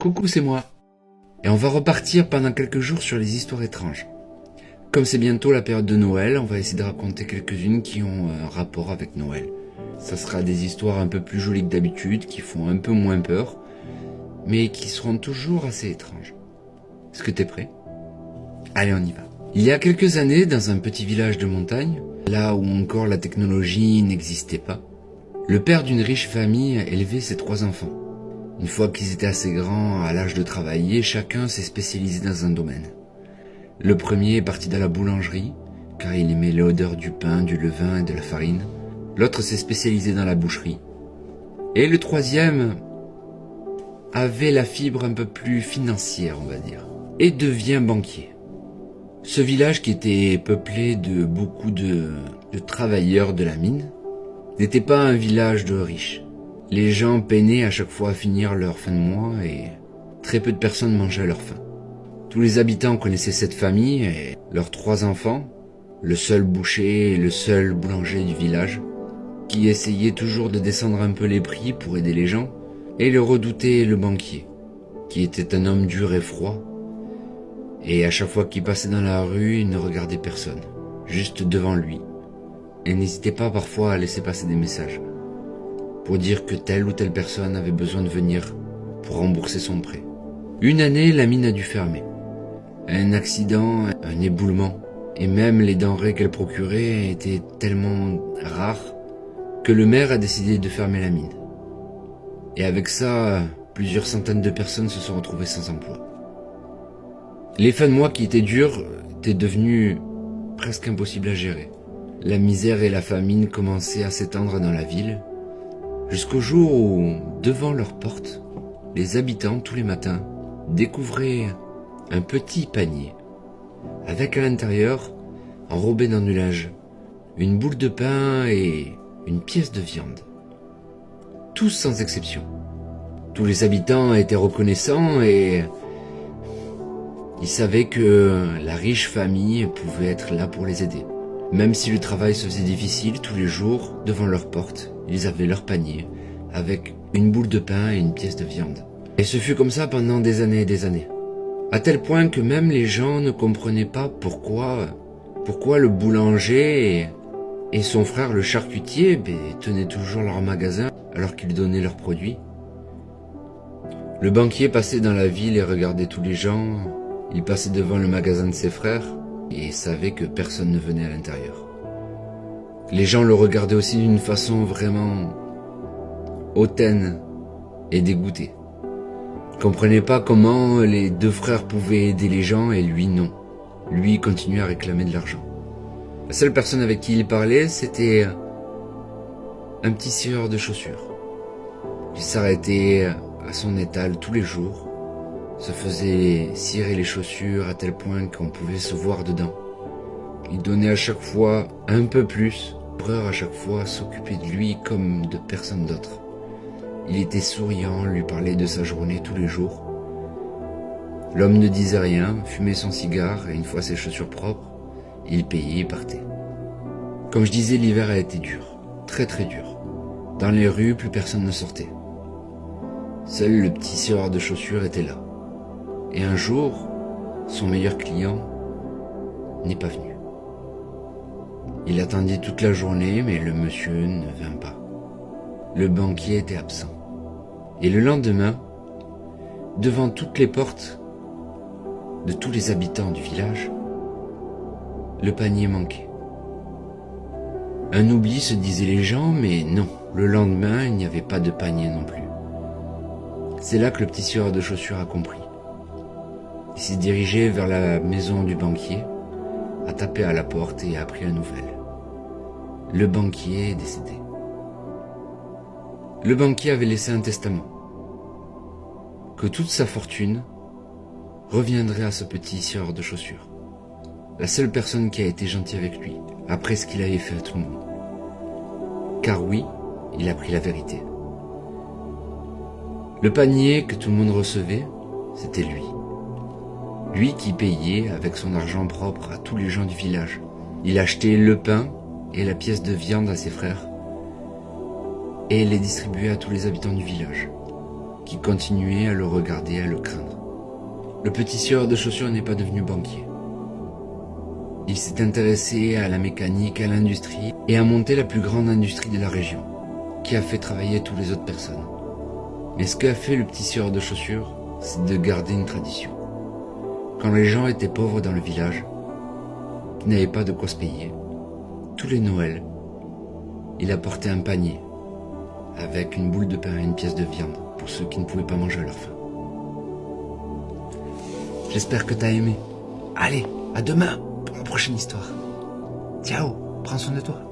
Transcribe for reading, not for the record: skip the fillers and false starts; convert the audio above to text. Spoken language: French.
Coucou, c'est moi. Et on va repartir pendant quelques jours sur les histoires étranges. Comme c'est bientôt la période de Noël, on va essayer de raconter quelques-unes qui ont un rapport avec Noël. Ça sera des histoires un peu plus jolies que d'habitude, qui font un peu moins peur, mais qui seront toujours assez étranges. Est-ce que t'es prêt? Allez, on y va. Il y a quelques années, dans un petit village de montagne, là où encore la technologie n'existait pas, le père d'une riche famille élevait ses 3 enfants. Une fois qu'ils étaient assez grands, à l'âge de travailler, chacun s'est spécialisé dans un domaine. Le premier est parti dans la boulangerie, car il aimait l'odeur du pain, du levain et de la farine. L'autre s'est spécialisé dans la boucherie. Et le troisième avait la fibre un peu plus financière, on va dire, et devient banquier. Ce village, qui était peuplé de beaucoup de travailleurs de la mine, n'était pas un village de riches. Les gens peinaient à chaque fois à finir leur fin de mois et très peu de personnes mangeaient à leur faim. Tous les habitants connaissaient cette famille et leurs 3 enfants, le seul boucher et le seul boulanger du village, qui essayaient toujours de descendre un peu les prix pour aider les gens, et le redoutait le banquier, qui était un homme dur et froid, et à chaque fois qu'il passait dans la rue, il ne regardait personne, juste devant lui, et n'hésitait pas parfois à laisser passer des messages, pour dire que telle ou telle personne avait besoin de venir pour rembourser son prêt. Une année, la mine a dû fermer. Un accident, un éboulement, et même les denrées qu'elle procurait étaient tellement rares que le maire a décidé de fermer la mine. Et avec ça, plusieurs centaines de personnes se sont retrouvées sans emploi. Les fins de mois qui étaient dures étaient devenues presque impossibles à gérer. La misère et la famine commençaient à s'étendre dans la ville, jusqu'au jour où, devant leur porte, les habitants, tous les matins, découvraient un petit panier, avec à l'intérieur, enrobé dans du linge, une boule de pain et une pièce de viande. Tous sans exception. Tous les habitants étaient reconnaissants et ils savaient que la riche famille pouvait être là pour les aider. Même si le travail se faisait difficile, tous les jours, devant leur porte, ils avaient leur panier, avec une boule de pain et une pièce de viande. Et ce fut comme ça pendant des années et des années. À tel point que même les gens ne comprenaient pas pourquoi le boulanger et son frère le charcutier tenaient toujours leur magasin alors qu'ils donnaient leurs produits. Le banquier passait dans la ville et regardait tous les gens. Il passait devant le magasin de ses frères et savait que personne ne venait à l'intérieur. Les gens le regardaient aussi d'une façon vraiment hautaine et dégoûtée. Ils comprenaient pas comment les 2 frères pouvaient aider les gens et lui non. Lui continuait à réclamer de l'argent. La seule personne avec qui il parlait, c'était un petit scieur de chaussures. Il s'arrêtait à son étal tous les jours, se faisait cirer les chaussures à tel point qu'on pouvait se voir dedans. Il donnait à chaque fois un peu plus, l'empereur à chaque fois s'occupait de lui comme de personne d'autre. Il était souriant, lui parlait de sa journée tous les jours. L'homme ne disait rien, fumait son cigare et une fois ses chaussures propres, il payait et partait. Comme je disais, l'hiver a été dur, très très dur. Dans les rues, plus personne ne sortait. Seul le petit scieur de chaussures était là. Et un jour, son meilleur client n'est pas venu. Il attendait toute la journée, mais le monsieur ne vint pas. Le banquier était absent. Et le lendemain, devant toutes les portes de tous les habitants du village, le panier manquait. Un oubli, se disaient les gens, mais non, le lendemain, il n'y avait pas de panier non plus. C'est là que le petit scieur de chaussures a compris. Il s'est dirigé vers la maison du banquier, a tapé à la porte et a appris la nouvelle. Le banquier est décédé. Le banquier avait laissé un testament, que toute sa fortune reviendrait à ce petit scieur de chaussures, la seule personne qui a été gentille avec lui, après ce qu'il avait fait à tout le monde. Car oui, il a pris la vérité. Le panier que tout le monde recevait, c'était lui. Lui qui payait avec son argent propre à tous les gens du village. Il achetait le pain et la pièce de viande à ses frères et les distribuait à tous les habitants du village, qui continuaient à le regarder, à le craindre. Le petit sieur de chaussures n'est pas devenu banquier. Il s'est intéressé à la mécanique, à l'industrie et a monté la plus grande industrie de la région, qui a fait travailler toutes les autres personnes. Mais ce qu'a fait le petit sieur de chaussures, c'est de garder une tradition. Quand les gens étaient pauvres dans le village, qui n'avaient pas de quoi se payer, tous les Noëls, il apportait un panier avec une boule de pain et une pièce de viande pour ceux qui ne pouvaient pas manger à leur faim. J'espère que t'as aimé. Allez, à demain pour la prochaine histoire. Ciao, prends soin de toi.